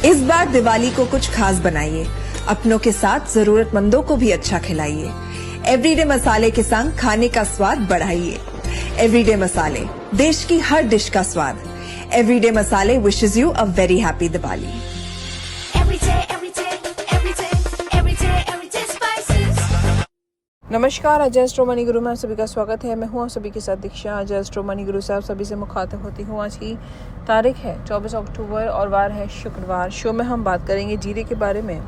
इस बार दिवाली को कुछ खास बनाइए, अपनों के साथ जरूरतमंदों को भी अच्छा खिलाइए। एवरीडे मसाले के संग खाने का स्वाद बढ़ाइए। एवरीडे मसाले, देश की हर डिश का स्वाद। एवरीडे मसाले wishes you a very happy Diwali. नमस्कार, अजय एस्ट्रो मनी गुरु में आप सभी का स्वागत है। मैं हूं आप सभी के साथ दीक्षा। अजय एस्ट्रो मनी गुरु से आप सभी से मुखातिब होती हूं। आज की तारीख है 24 अक्टूबर और वार है शुक्रवार। शो में हम बात करेंगे जीरे के बारे में,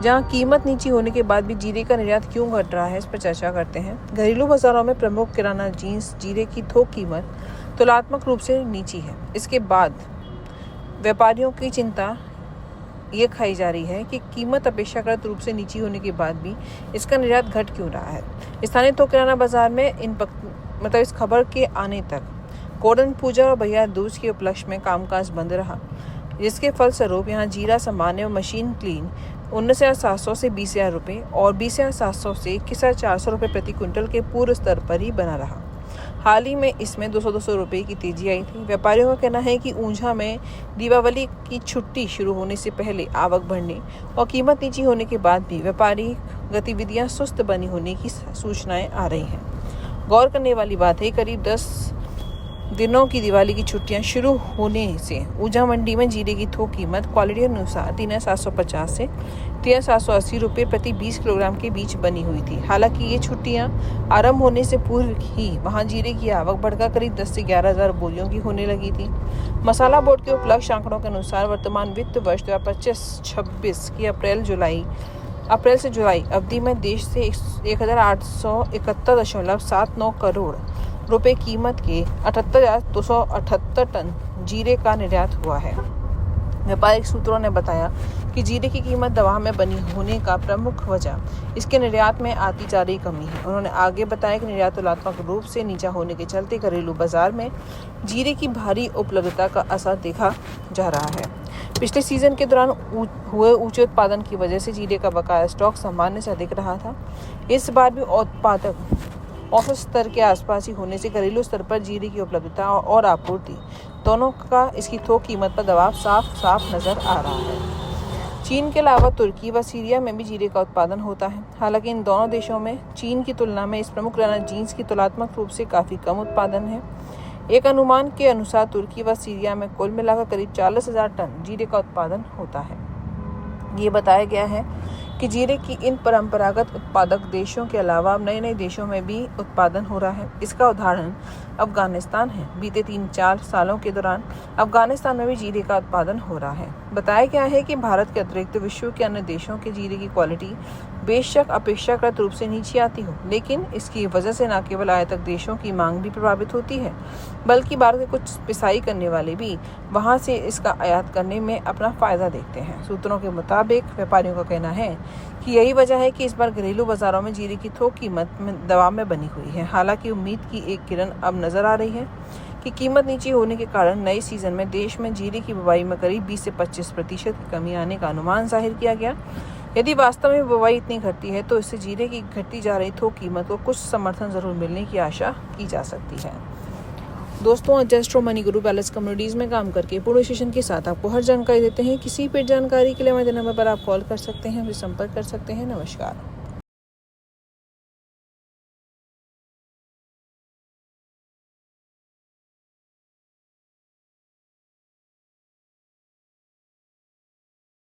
जहां कीमत नीची होने के बाद भी जीरे का निर्यात क्यों घट रहा है, इस पर चर्चा करते हैं। घरेलू बाजारों में प्रमुख किराना जींस जीरे की थोक कीमत तुलनात्मक रूप से नीची है। इसके बाद व्यापारियों की चिंता ये खाई जा रही है कि कीमत अपेक्षाकृत रूप से नीची होने के बाद भी इसका निर्यात घट क्यों रहा है। स्थानीय थोक किराना बाजार में इस खबर के आने तक गोवर्धन पूजा और भैया दूज के उपलक्ष्य में कामकाज बंद रहा, जिसके फलस्वरूप यहाँ जीरा सामान्य और मशीन क्लीन 19,700 से 20,000 रुपये और 20,700 से 21,400 रुपये प्रति क्विंटल के पूर्व स्तर पर ही बना रहा। हाल ही में इसमें 200 रुपये की तेजी आई थी। व्यापारियों का कहना है कि ऊंझा में दीपावली की छुट्टी शुरू होने से पहले आवक बढ़ने और कीमत नीची होने के बाद भी व्यापारिक गतिविधियां सुस्त बनी होने की सूचनाएं आ रही हैं। गौर करने वाली बात है, करीब 10 दिनों की दिवाली की छुट्टियां शुरू होने से ऊंझा मंडी में जीरे की थोक कीमत क्वालिटी अनुसार 3,750 से 3,780 रुपये प्रति 20 किलोग्राम के बीच बनी हुई थी। हालांकि ये छुट्टियां आरंभ होने से पूर्व ही वहां जीरे की आवक बढ़कर करीब 10 से 11,000 बोरियों की होने लगी थी। मसाला बोर्ड के उपलब्ध आंकड़ों के अनुसार वर्तमान वित्त वर्ष 2025-26 की अप्रैल से जुलाई अवधि में देश से 1,871.79 करोड़ रुपए कीमत के 78,278 टन जीरे का निर्यात हुआ है। व्यापारिक सूत्रों ने बताया कि जीरे की कीमत दबाव में बनी होने का प्रमुख वजह इसके निर्यात में आती जा रही कमी है। उन्होंने आगे बताया कि निर्यात तुलनात्मक रूप से नीचा होने के चलते घरेलू बाजार में जीरे की भारी उपलब्धता का असर देखा जा रहा है। पिछले सीजन के दौरान हुए ऊंचे उत्पादन की वजह से जीरे का बकाया स्टॉक सामान्य से अधिक रहा था। इस बार भी उत्पादक औसत स्तर के आसपास ही होने से घरेलू स्तर पर जीरे की उपलब्धता और आपूर्ति दोनों का इसकी थोक कीमत पर दबाव साफ नजर आ रहा है। चीन के अलावा तुर्की व सीरिया में भी जीरे का उत्पादन होता है। हालांकि इन दोनों देशों में चीन की तुलना में इस प्रमुख किराना जींस की तुलनात्मक रूप से काफी कम उत्पादन है। एक अनुमान के अनुसार तुर्की व सीरिया में कुल मिलाकर करीब 40,000 टन जीरे का उत्पादन होता है। ये बताया गया है कि जीरे की इन परंपरागत उत्पादक देशों के अलावा अब नए देशों में भी उत्पादन हो रहा है। इसका उदाहरण अफगानिस्तान है। बीते 3-4 सालों के दौरान अफगानिस्तान में भी जीरे का उत्पादन हो रहा है। बताया गया है कि भारत के अतिरिक्त विश्व के अन्य देशों के जीरे की क्वालिटी बेशक अपेक्षाकृत रूप से नीचे आती हो, लेकिन इसकी वजह से न केवल आयातक देशों की मांग भी प्रभावित होती है, बल्कि भारत के कुछ पिसाई करने वाले भी वहां से इसका आयात करने में अपना फायदा देखते हैं। सूत्रों के मुताबिक व्यापारियों का कहना है कि यही वजह है कि इस बार घरेलू बाजारों में जीरे की थोक कीमत में दबाव में बनी हुई है। हालांकि उम्मीद की एक किरण अब नजर आ रही है कि कीमत नीची होने के कारण नए सीजन में देश में जीरे की बुवाई में करीब 20 से 25% की कमी आने का अनुमान जाहिर किया गया। यदि वास्तव में बुवाई इतनी घटती है तो इससे जीरे की घटती जा रही थोक कीमत को कुछ समर्थन जरूर मिलने की आशा की जा सकती है। दोस्तों, अजय एस्ट्रो मनी गुरु पैलेस कम्युनिटीज में काम करके पूर्ण विश्लेषण के साथ आपको हर जानकारी देते हैं। किसी भी जानकारी के लिए हमारे नंबर पर आप कॉल कर सकते हैं, संपर्क कर सकते हैं। नमस्कार।